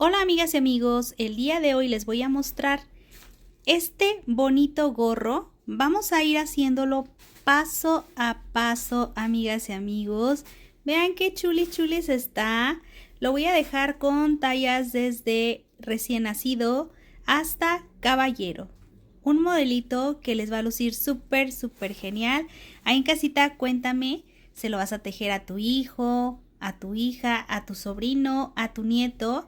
Hola amigas y amigos, el día de hoy les voy a mostrar este bonito gorro. Vamos a ir haciéndolo paso a paso, amigas y amigos. Vean qué chulis está. Lo voy a dejar con tallas desde recién nacido hasta caballero. Un modelito que les va a lucir súper genial. Ahí en casita cuéntame, ¿se lo vas a tejer a tu hijo, a tu hija, a tu sobrino, a tu nieto?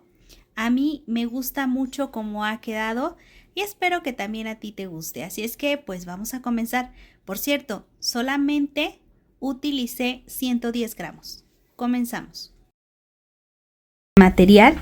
A mí me gusta mucho cómo ha quedado y espero que también a ti te guste. Así es que pues vamos a comenzar. Por cierto, solamente utilicé 110 gramos. Comenzamos. Material.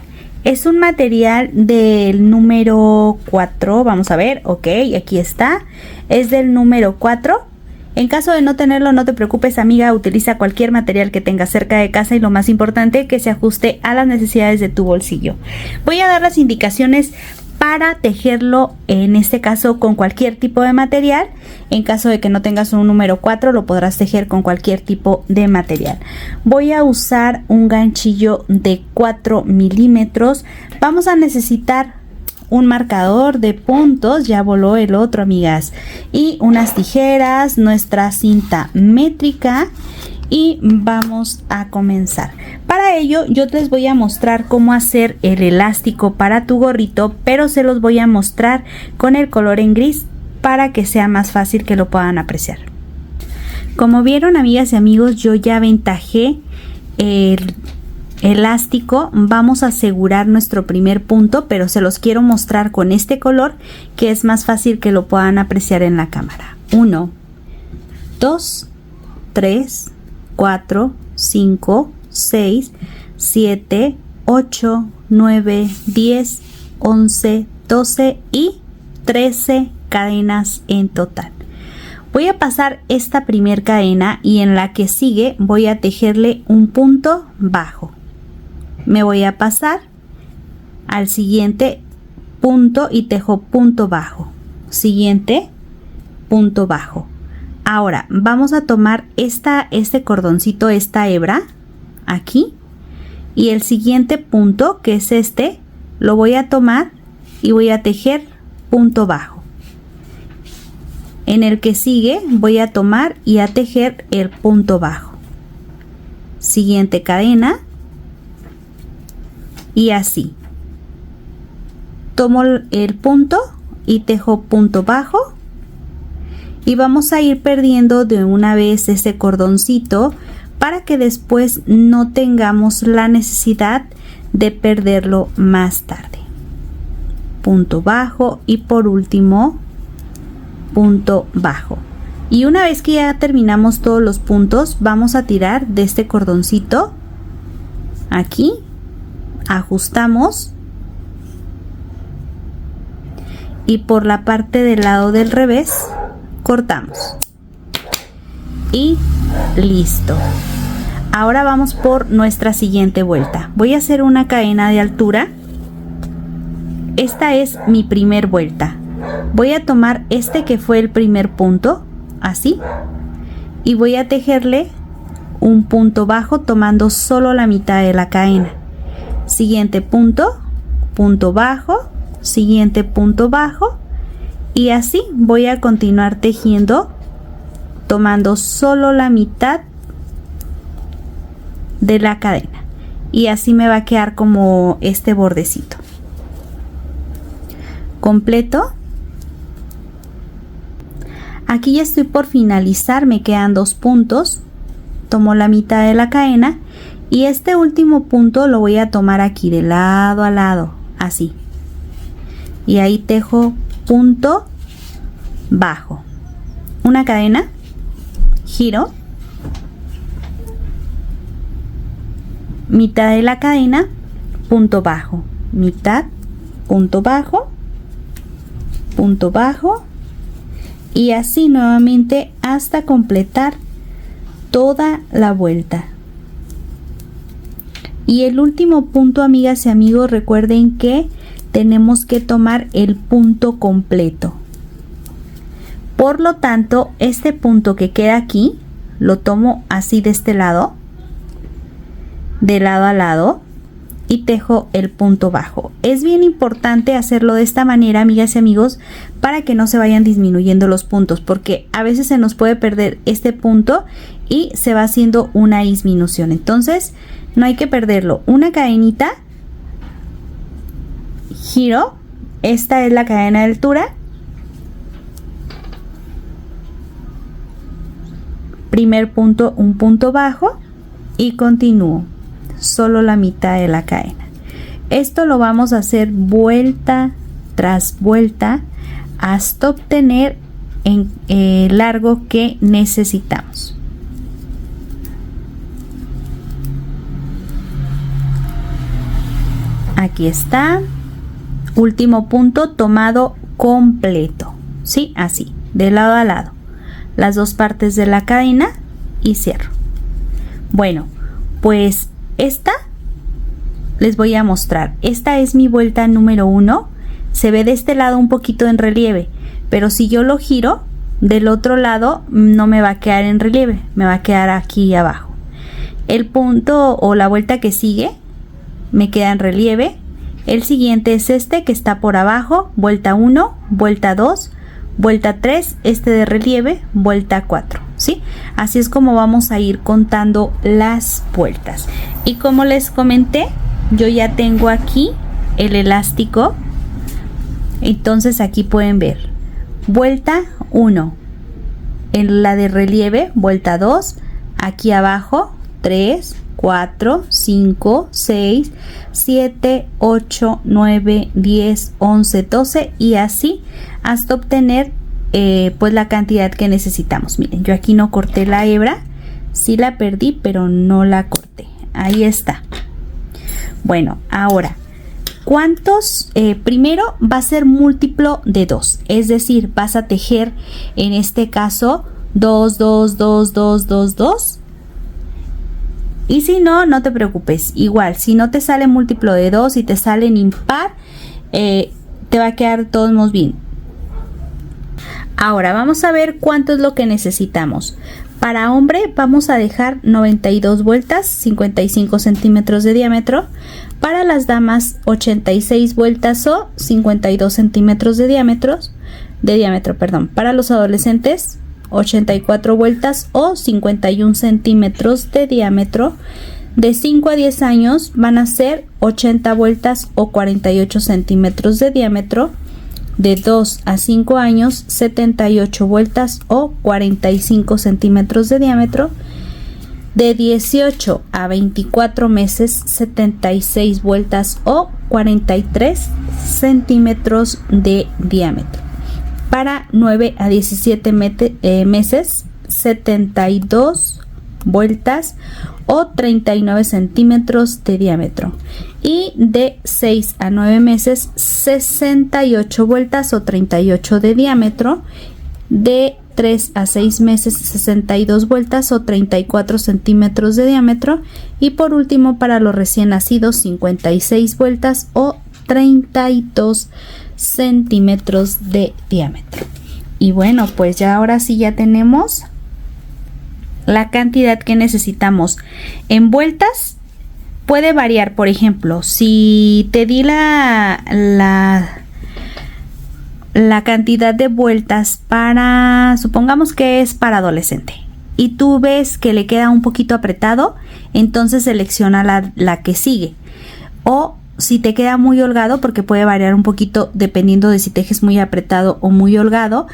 Es un material del número 4. Vamos a ver. Ok, aquí está. Es del número 4. En caso de no tenerlo, no te preocupes, amiga, utiliza cualquier material que tengas cerca de casa y lo más importante, que se ajuste a las necesidades de tu bolsillo. Voy a dar las indicaciones para tejerlo, en este caso con cualquier tipo de material. En caso de que no tengas un número 4, lo podrás tejer con cualquier tipo de material. Voy a usar un ganchillo de 4 milímetros. Vamos a necesitar un marcador de puntos, ya voló el otro, amigas, y unas tijeras, nuestra cinta métrica, y vamos a comenzar. Para ello yo les voy a mostrar cómo hacer el elástico para tu gorrito, pero se los voy a mostrar con el color en gris para que sea más fácil que lo puedan apreciar. Como vieron, amigas y amigos, yo ya aventajé el elástico. Vamos a asegurar nuestro primer punto, pero se los quiero mostrar con este color, que es más fácil que lo puedan apreciar en la cámara. 1, 2, 3, 4, 5, 6, 7, 8, 9, 10, 11, 12 y 13 cadenas en total. Voy a pasar esta primer cadena y en la que sigue voy a tejerle un punto bajo. Me voy a pasar al siguiente punto y tejo punto bajo. Siguiente punto bajo. Ahora vamos a tomar este cordoncito, esta hebra aquí, y el siguiente punto, que es este, lo voy a tomar y voy a tejer punto bajo. En el que sigue voy a tomar y a tejer el punto bajo. Siguiente cadena. Y así. Tomo el punto y tejo punto bajo. Y vamos a ir perdiendo de una vez ese cordoncito para que después no tengamos la necesidad de perderlo más tarde. Punto bajo y por último punto bajo. Y una vez que ya terminamos todos los puntos, vamos a tirar de este cordoncito aquí, ajustamos y por la parte del lado del revés cortamos y listo. Ahora vamos por nuestra siguiente vuelta. Voy a hacer una cadena de altura. Esta es mi primer vuelta. Voy a tomar este que fue el primer punto, así, y voy a tejerle un punto bajo tomando solo la mitad de la cadena. Siguiente punto, punto bajo, siguiente punto bajo, y así voy a continuar tejiendo tomando solo la mitad de la cadena, y así me va a quedar como este bordecito completo. Aquí ya estoy por finalizar, me quedan 2 puntos. Tomo la mitad de la cadena y este último punto lo voy a tomar aquí de lado a lado, así, y ahí tejo punto bajo, una cadena, giro, mitad de la cadena, punto bajo, mitad, punto bajo, punto bajo, y así nuevamente hasta completar toda la vuelta. Y el último punto, amigas y amigos, recuerden que tenemos que tomar el punto completo. Por lo tanto, este punto que queda aquí lo tomo así de este lado, de lado a lado, y tejo el punto bajo. Es bien importante hacerlo de esta manera, amigas y amigos, para que no se vayan disminuyendo los puntos, porque a veces se nos puede perder este punto y se va haciendo una disminución. Entonces no hay que perderlo. Una cadenita, giro, esta es la cadena de altura, primer punto, un punto bajo y continúo solo la mitad de la cadena. Esto lo vamos a hacer vuelta tras vuelta hasta obtener el largo que necesitamos. Aquí está, último punto tomado completo, ¿sí? Así, de lado a lado, las dos partes de la cadena y cierro. Bueno, pues esta les voy a mostrar. Esta es mi vuelta número 1. Se ve de este lado un poquito en relieve, pero si yo lo giro del otro lado no me va a quedar en relieve, me va a quedar aquí abajo. El punto o la vuelta que sigue me queda en relieve. El siguiente es este que está por abajo, vuelta 1, vuelta 2, vuelta 3, este de relieve, vuelta 4, ¿sí? Así es como vamos a ir contando las vueltas. Y como les comenté, yo ya tengo aquí el elástico. Entonces aquí pueden ver vuelta 1, en la de relieve, vuelta 2, aquí abajo 3, 4, 5, 6, 7, 8, 9, 10, 11, 12 y así hasta obtener pues la cantidad que necesitamos. Miren, yo aquí no corté la hebra, sí la perdí, pero no la corté. Ahí está. Bueno, ahora, ¿cuántos? Primero va a ser múltiplo de 2, es decir, vas a tejer en este caso 2, 2, 2, 2, 2, 2. Y si no, no te preocupes. Igual, si no te sale múltiplo de 2 y te sale en impar, te va a quedar de todos modos bien. Ahora vamos a ver cuánto es lo que necesitamos. Para hombre vamos a dejar 92 vueltas, 55 centímetros de diámetro. Para las damas 86 vueltas o 52 centímetros de diámetro. Para los adolescentes 84 vueltas o 51 centímetros de diámetro. De 5 a 10 años van a ser 80 vueltas o 48 centímetros de diámetro. De 2 a 5 años 78 vueltas o 45 centímetros de diámetro. De 18 a 24 meses 76 vueltas o 43 centímetros de diámetro. Para 9 a 17 meses 72 vueltas o 39 centímetros de diámetro. Y de 6 a 9 meses 68 vueltas o 38 de diámetro. De 3 a 6 meses 62 vueltas o 34 centímetros de diámetro. Y por último, para los recién nacidos 56 vueltas o 32 centímetros de diámetro. Y bueno, pues ya ahora sí ya tenemos la cantidad que necesitamos. En vueltas puede variar. Por ejemplo, si te di la cantidad de vueltas para, supongamos que es para adolescente, y tú ves que le queda un poquito apretado, entonces selecciona la que sigue. O si te queda muy holgado, porque puede variar un poquito dependiendo de si tejes muy apretado o muy holgado.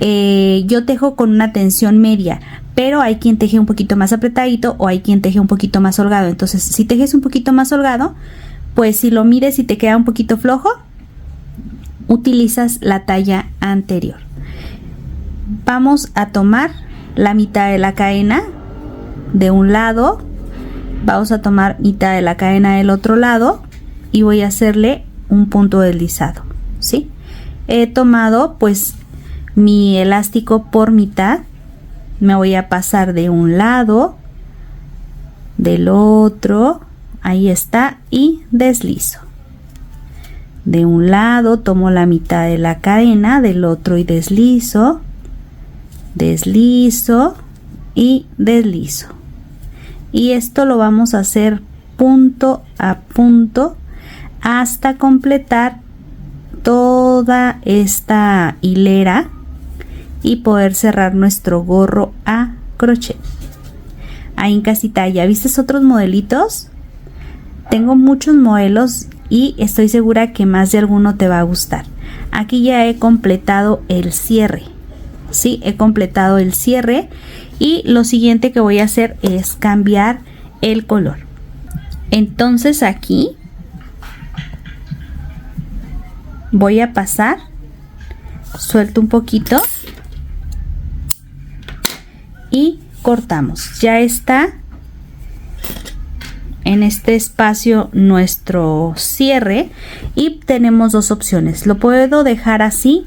Yo tejo con una tensión media, pero hay quien teje un poquito más apretadito o hay quien teje un poquito más holgado. Entonces, si tejes un poquito más holgado, pues si lo mides y te queda un poquito flojo, utilizas la talla anterior. Vamos a tomar la mitad de la cadena de un lado, vamos a tomar mitad de la cadena del otro lado y voy a hacerle un punto deslizado, ¿sí? He tomado pues mi elástico por mitad, me voy a pasar de un lado, del otro, ahí está, y deslizo. De un lado tomo la mitad de la cadena, del otro y deslizo, deslizo y deslizo. Y esto lo vamos a hacer punto a punto hasta completar toda esta hilera y poder cerrar nuestro gorro a crochet. Ahí en casita, ¿ya viste otros modelitos? Tengo muchos modelos y estoy segura que más de alguno te va a gustar. Aquí ya he completado el cierre. Sí, he completado el cierre y lo siguiente que voy a hacer es cambiar el color. Entonces aquí voy a pasar, suelto un poquito y cortamos. Ya está en este espacio nuestro cierre y tenemos dos opciones. Lo puedo dejar así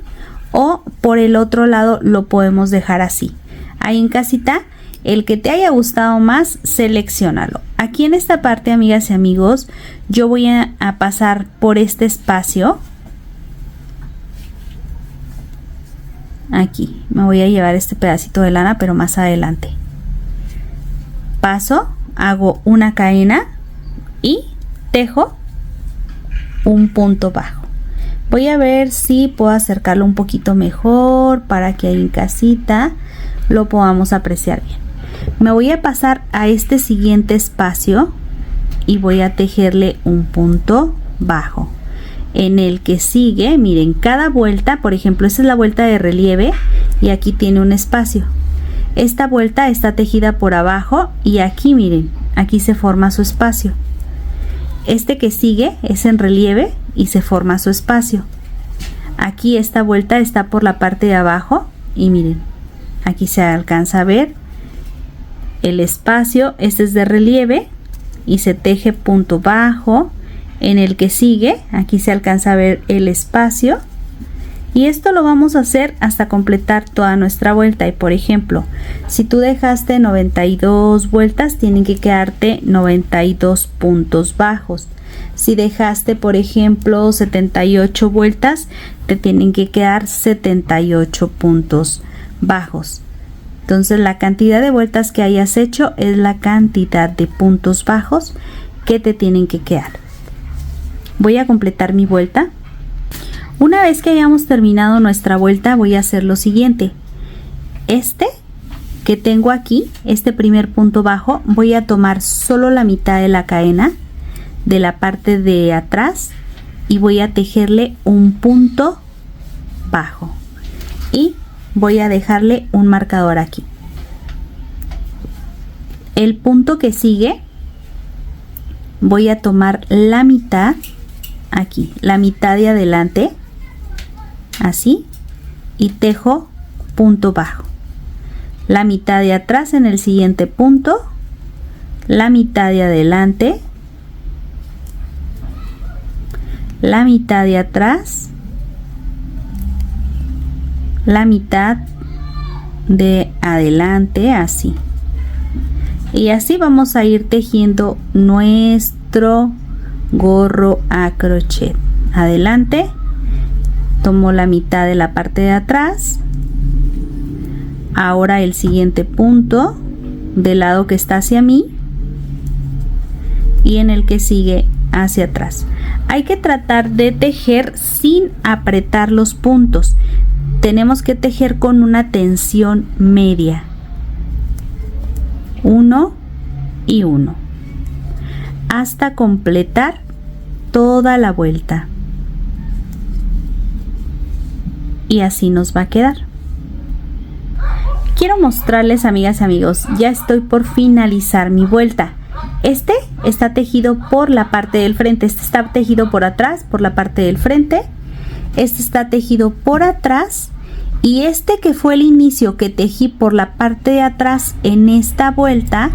o por el otro lado lo podemos dejar así. Ahí en casita, el que te haya gustado más, selecciónalo. Aquí en esta parte, amigas y amigos, yo voy a pasar por este espacio. Aquí me voy a llevar este pedacito de lana, pero más adelante. Paso, hago una cadena y tejo un punto bajo. Voy a ver si puedo acercarlo un poquito mejor para que ahí en casita lo podamos apreciar bien. Me voy a pasar a este siguiente espacio y voy a tejerle un punto bajo. En el que sigue, miren, cada vuelta, por ejemplo, esta es la vuelta de relieve y aquí tiene un espacio. Esta vuelta está tejida por abajo y aquí, miren, aquí se forma su espacio. Este que sigue es en relieve y se forma su espacio. Aquí esta vuelta está por la parte de abajo y miren, aquí se alcanza a ver el espacio. Este es de relieve y se teje punto bajo. En el que sigue, aquí se alcanza a ver el espacio. Y esto lo vamos a hacer hasta completar toda nuestra vuelta. Y por ejemplo, si tú dejaste 92 vueltas, tienen que quedarte 92 puntos bajos. Si dejaste, por ejemplo, 78 vueltas, te tienen que quedar 78 puntos bajos. Entonces, la cantidad de vueltas que hayas hecho es la cantidad de puntos bajos que te tienen que quedar. Voy a completar mi vuelta. Una vez que hayamos terminado nuestra vuelta, voy a hacer lo siguiente. Este que tengo aquí, este primer punto bajo, voy a tomar solo la mitad de la cadena de la parte de atrás y voy a tejerle un punto bajo y voy a dejarle un marcador aquí. El punto que sigue, voy a tomar la mitad aquí, la mitad de adelante, así, y tejo punto bajo. La mitad de atrás en el siguiente punto, la mitad de adelante, la mitad de atrás, la mitad de adelante, así. Y así vamos a ir tejiendo nuestro gorro a crochet. Adelante, tomo la mitad de la parte de atrás. Ahora el siguiente punto del lado que está hacia mí y en el que sigue hacia atrás. Hay que tratar de tejer sin apretar los puntos. Tenemos que tejer con una tensión media. 1 y 1 hasta completar toda la vuelta. Y así nos va a quedar. Quiero mostrarles, amigas y amigos, ya estoy por finalizar mi vuelta. Este está tejido por la parte del frente, este está tejido por atrás, por la parte del frente. Este está tejido por atrás y este que fue el inicio que tejí por la parte de atrás en esta vuelta,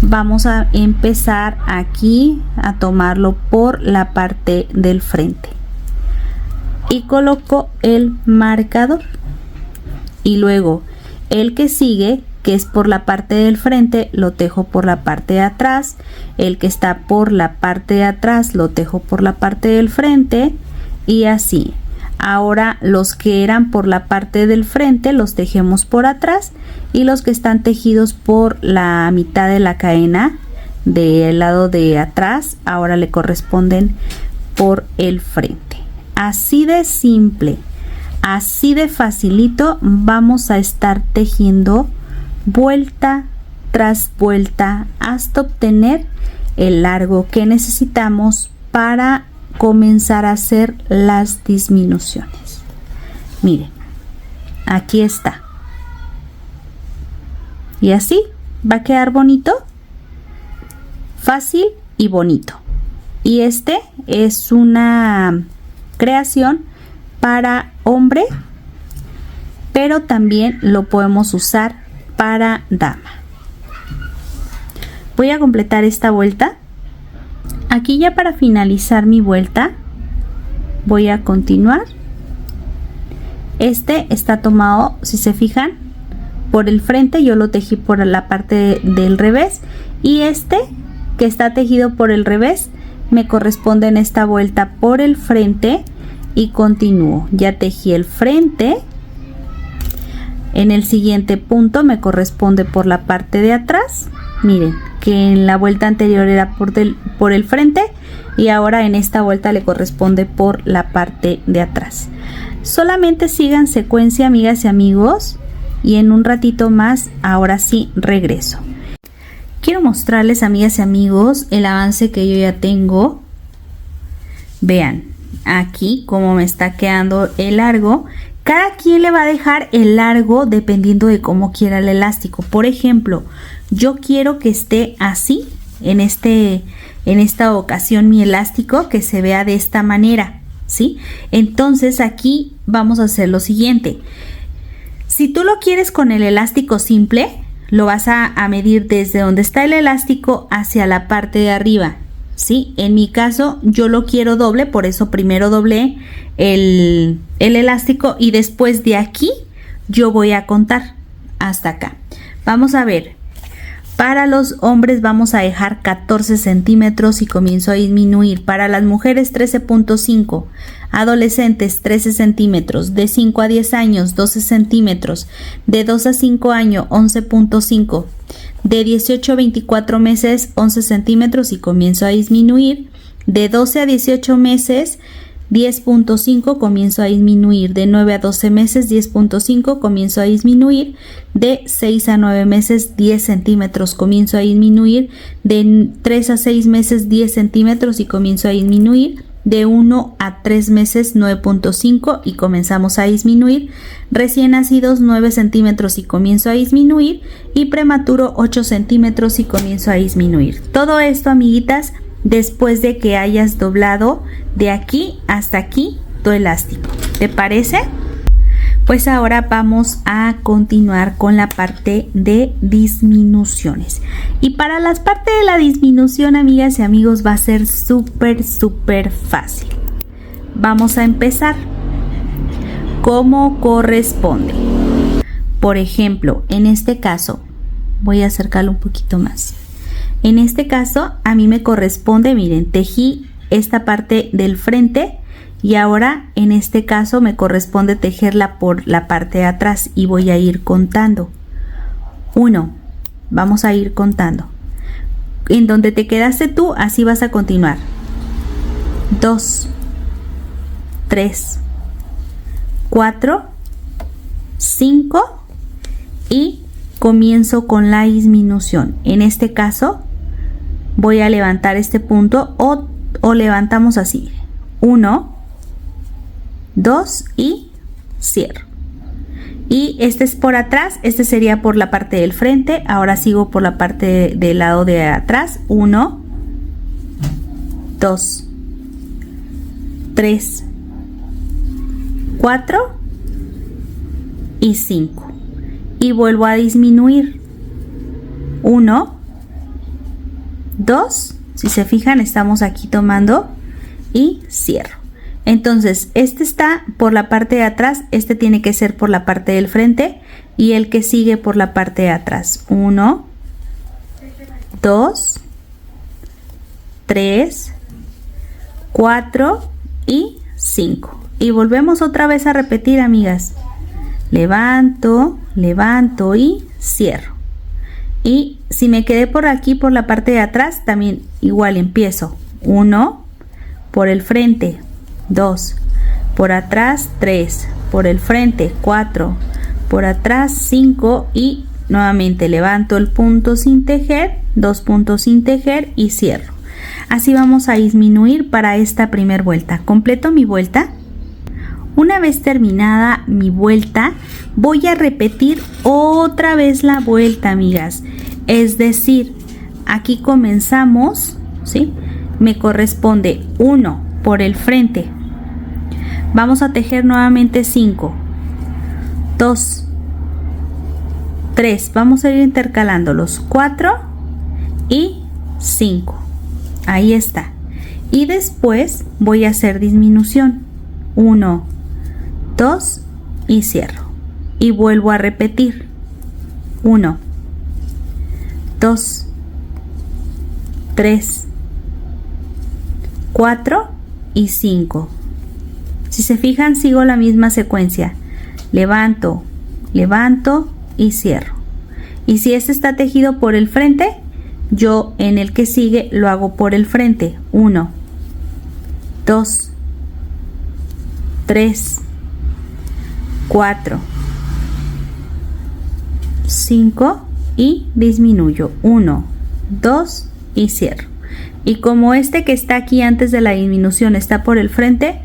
vamos a empezar aquí a tomarlo por la parte del frente y coloco el marcador y luego el que sigue, que es por la parte del frente, lo tejo por la parte de atrás. El que está por la parte de atrás lo tejo por la parte del frente y así. Ahora los que eran por la parte del frente los tejemos por atrás y los que están tejidos por la mitad de la cadena del lado de atrás ahora le corresponden por el frente. Así de simple, así de facilito vamos a estar tejiendo vuelta tras vuelta hasta obtener el largo que necesitamos para comenzar a hacer las disminuciones. Miren, aquí está. Y así va a quedar bonito, fácil y bonito. Y este es una creación para hombre, pero también lo podemos usar para dama. Voy a completar esta vuelta. Aquí ya para finalizar mi vuelta voy a continuar. Este está tomado, si se fijan, por el frente. Yo lo tejí por la parte del revés, y este que está tejido por el revés me corresponde en esta vuelta por el frente y continúo. Ya tejí el frente. En el siguiente punto me corresponde por la parte de atrás. Miren que en la vuelta anterior era por el frente, y ahora en esta vuelta le corresponde por la parte de atrás. Solamente sigan secuencia, amigas y amigos, y en un ratito más, ahora sí, regreso. Quiero mostrarles, amigas y amigos, el avance que yo ya tengo. Vean aquí cómo me está quedando el largo. Cada quien le va a dejar el largo dependiendo de cómo quiera el elástico. Por ejemplo, yo quiero que esté así, en esta ocasión mi elástico, que se vea de esta manera, ¿sí? Entonces aquí vamos a hacer lo siguiente. Si tú lo quieres con el elástico simple, lo vas a medir desde donde está el elástico hacia la parte de arriba, ¿sí? En mi caso yo lo quiero doble, por eso primero doblé el elástico y después de aquí yo voy a contar hasta acá. Vamos a ver. Para los hombres vamos a dejar 14 centímetros y comienzo a disminuir. Para las mujeres 13.5, adolescentes 13 centímetros, de 5 a 10 años 12 centímetros, de 2 a 5 años 11.5, de 18 a 24 meses 11 centímetros y comienzo a disminuir. De 12 a 18 meses 10.5, comienzo a disminuir. De 9 a 12 meses 10.5, comienzo a disminuir. De 6 a 9 meses 10 centímetros, comienzo a disminuir. De 3 a 6 meses 10 centímetros y comienzo a disminuir. De 1 a 3 meses 9.5 y comenzamos a disminuir. Recién nacidos 9 centímetros y comienzo a disminuir. Y prematuro 8 centímetros y comienzo a disminuir. Todo esto, amiguitas, después de que hayas doblado de aquí hasta aquí tu elástico. ¿Te parece? Pues ahora vamos a continuar con la parte de disminuciones. Y para las partes de la disminución, amigas y amigos, va a ser súper fácil. Vamos a empezar como corresponde. Por ejemplo, en este caso, voy a acercarlo un poquito más. En este caso a mí me corresponde, miren, tejí esta parte del frente y ahora en este caso me corresponde tejerla por la parte de atrás y voy a ir contando. 1, vamos a ir contando. En donde te quedaste tú, así vas a continuar. 2, 3, 4, 5 y comienzo con la disminución. En este caso voy a levantar este punto o levantamos así. 1, 2 y cierro. Y este es por atrás, este sería por la parte del frente. Ahora sigo por la parte del lado de atrás. 1, 2, 3, 4 y 5. Y vuelvo a disminuir. 1, 2, si se fijan estamos aquí tomando y cierro. Entonces este está por la parte de atrás, este tiene que ser por la parte del frente y el que sigue por la parte de atrás. 1, 2, 3, 4 y 5. Y volvemos otra vez a repetir, amigas. Levanto, levanto y cierro. Y si me quedé por aquí, por la parte de atrás, también igual empiezo. 1, por el frente, 2, por atrás, 3, por el frente, 4, por atrás, 5 y nuevamente levanto el punto sin tejer, 2 puntos sin tejer y cierro. Así vamos a disminuir para esta primera vuelta. Completo mi vuelta. Una vez terminada mi vuelta, voy a repetir otra vez la vuelta, amigas. Es decir, aquí comenzamos, ¿sí? Me corresponde 1 por el frente. Vamos a tejer nuevamente 5, 2, 3. Vamos a ir intercalándolos. 4 y 5. Ahí está. Y después voy a hacer disminución. 1, 2 y cierro. Y vuelvo a repetir. 1, 2, 3, 4 y 5. Si se fijan, sigo la misma secuencia. Levanto, levanto y cierro. Y si este está tejido por el frente, yo en el que sigue lo hago por el frente. 1, 2, 3, 4, 5 y disminuyo. 1, 2 y cierro. Y como este que está aquí antes de la disminución está por el frente,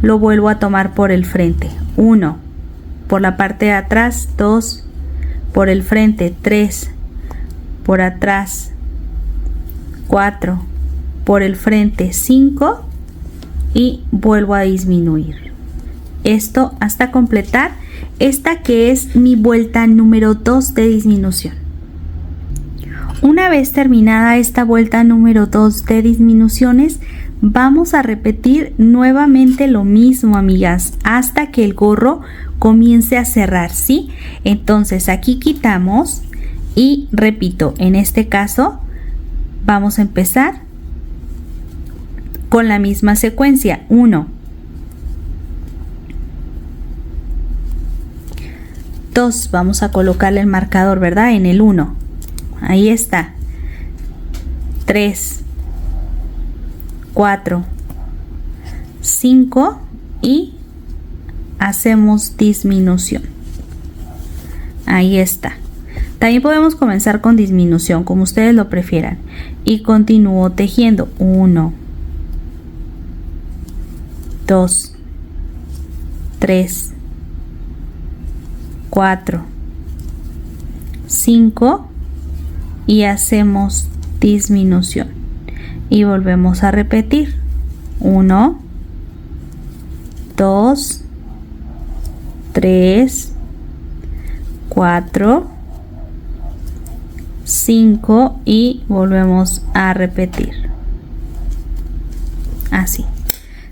lo vuelvo a tomar por el frente. 1, por la parte de atrás, 2, por el frente, 3, por atrás, 4, por el frente, 5 y vuelvo a disminuir. Esto hasta completar esta que es mi vuelta número 2 de disminución. Una vez terminada esta vuelta número 2 de disminuciones, vamos a repetir nuevamente lo mismo, amigas, hasta que el gorro comience a cerrar, ¿sí? Entonces aquí quitamos y repito, en este caso vamos a empezar con la misma secuencia. 1, 2, vamos a colocarle el marcador, ¿verdad? En el 1. Ahí está. 3, 4, 5 y hacemos disminución. Ahí está. También podemos comenzar con disminución, como ustedes lo prefieran. Y continúo tejiendo. 1, 2, 3, 4, 5 y hacemos disminución. Y volvemos a repetir. 1, 2, 3, 4, 5 y volvemos a repetir. Así.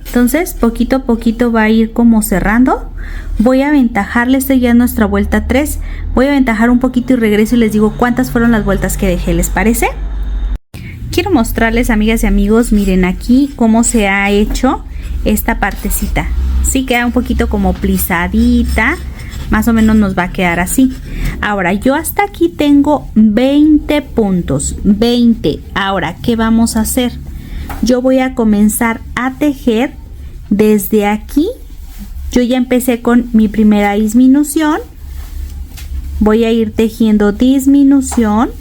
Entonces poquito a poquito va a ir como cerrando. Voy a aventajarle, estoy ya en nuestra vuelta 3. Voy a aventajar un poquito y regreso y les digo cuántas fueron las vueltas que dejé. ¿Les parece? Quiero mostrarles, amigas y amigos, miren aquí cómo se ha hecho esta partecita. Sí, queda un poquito como plisadita. Más o menos nos va a quedar así. Ahora, yo hasta aquí tengo 20 puntos. 20. Ahora, ¿qué vamos a hacer? Yo voy a comenzar a tejer desde aquí. Yo ya empecé con mi primera disminución. Voy a ir tejiendo disminución.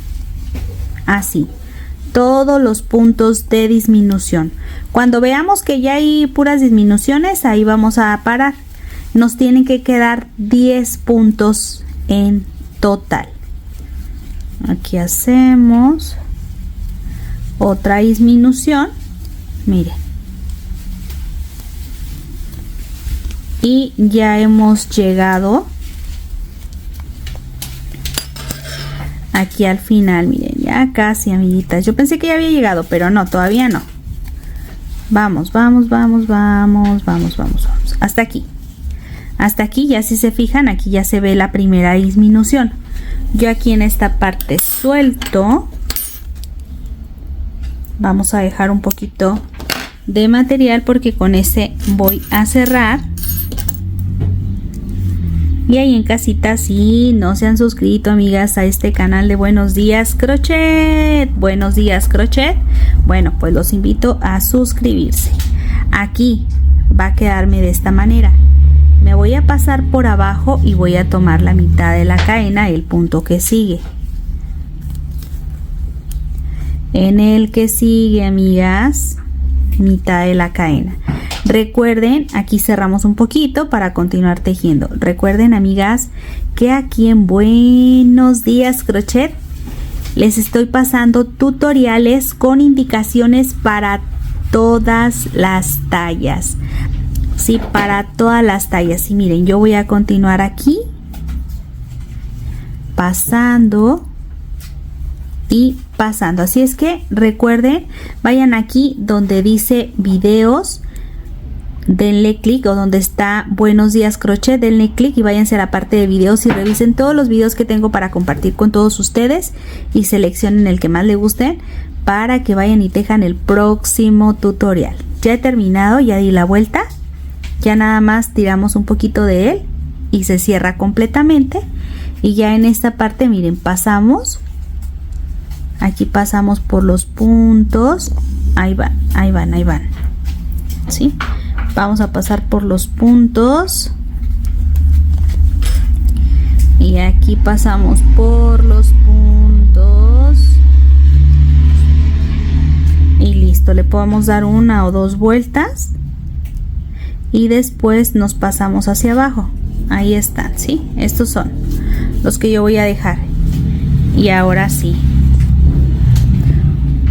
Así. Todos los puntos de disminución. Cuando veamos que ya hay puras disminuciones, ahí vamos a parar. Nos tienen que quedar 10 puntos en total. Aquí hacemos otra disminución. Miren. Y ya hemos llegado aquí al final. Miren, ya casi, amiguitas. Yo pensé que ya había llegado, pero no, todavía no. Vamos, vamos, vamos, vamos, vamos, vamos, vamos. Hasta aquí. Hasta aquí, ya si se fijan, aquí ya se ve la primera disminución. Yo aquí en esta parte suelto. Vamos a dejar un poquito de material porque con ese voy a cerrar. Y ahí en casita, si no se han suscrito, amigas, a este canal de Buenos Días Crochet, Buenos Días Crochet, bueno, pues los invito a suscribirse. Aquí va a quedarme de esta manera. Me voy a pasar por abajo y voy a tomar la mitad de la cadena, el punto que sigue. En el que sigue, amigas, mitad de la cadena. Recuerden, aquí cerramos un poquito para continuar tejiendo. Recuerden, amigas, que aquí en Buenos Días Crochet les estoy pasando tutoriales con indicaciones para todas las tallas. Sí, para todas las tallas. Y miren, yo voy a continuar aquí pasando y pasando. Así es que recuerden, vayan aquí donde dice videos, denle clic, o donde está Buenos Días Crochet, denle clic y váyanse a la parte de videos y revisen todos los videos que tengo para compartir con todos ustedes y seleccionen el que más les guste para que vayan y tejan el próximo tutorial. Ya he terminado, ya di la vuelta, ya nada más tiramos un poquito de él y se cierra completamente. Y ya en esta parte, miren, pasamos, aquí pasamos por los puntos, ahí van, ahí van, ahí van, ¿sí? Vamos a pasar por los puntos y aquí pasamos por los puntos y listo. Le podemos dar una o dos vueltas y después nos pasamos hacia abajo. Ahí están, ¿sí? Estos son los que yo voy a dejar. Y ahora sí,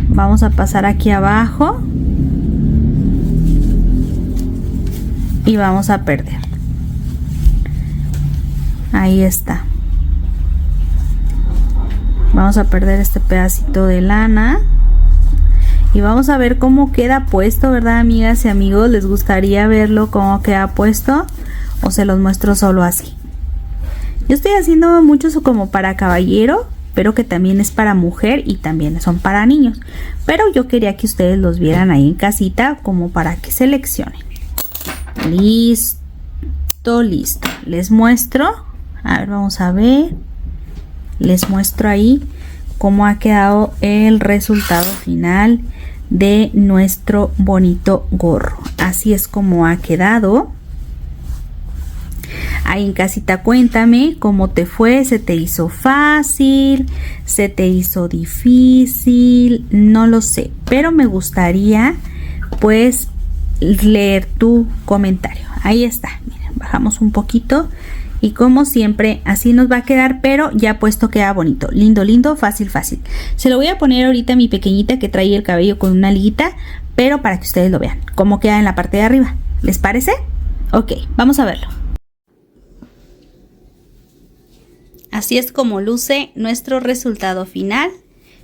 vamos a pasar aquí abajo y vamos a perder. Ahí está. Vamos a perder este pedacito de lana y vamos a ver cómo queda puesto, ¿verdad, amigas y amigos? ¿Les gustaría verlo cómo queda puesto o se los muestro solo así? Yo estoy haciendo muchos como para caballero, pero que también es para mujer y también son para niños, pero yo quería que ustedes los vieran ahí en casita como para que seleccionen. Listo, listo. Les muestro, a ver, vamos a ver, les muestro ahí cómo ha quedado el resultado final de nuestro bonito gorro. Así es como ha quedado. Ahí en casita cuéntame cómo te fue, se te hizo fácil, se te hizo difícil, no lo sé, pero me gustaría pues leer tu comentario. Ahí está, miren, bajamos un poquito y como siempre así nos va a quedar, pero ya puesto queda bonito, lindo, lindo, fácil, fácil. Se lo voy a poner ahorita a mi pequeñita que trae el cabello con una liguita, pero para que ustedes lo vean, cómo queda en la parte de arriba. ¿Les parece? Ok, vamos a verlo. Así es como luce nuestro resultado final.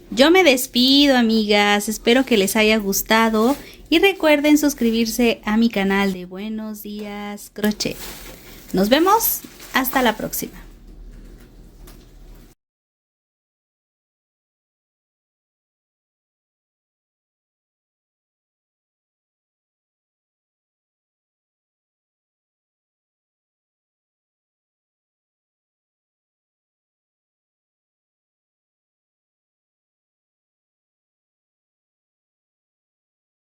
Yo me despido, amigas, espero que les haya gustado y recuerden suscribirse a mi canal de Buenos Días Crochet. Nos vemos, hasta la próxima.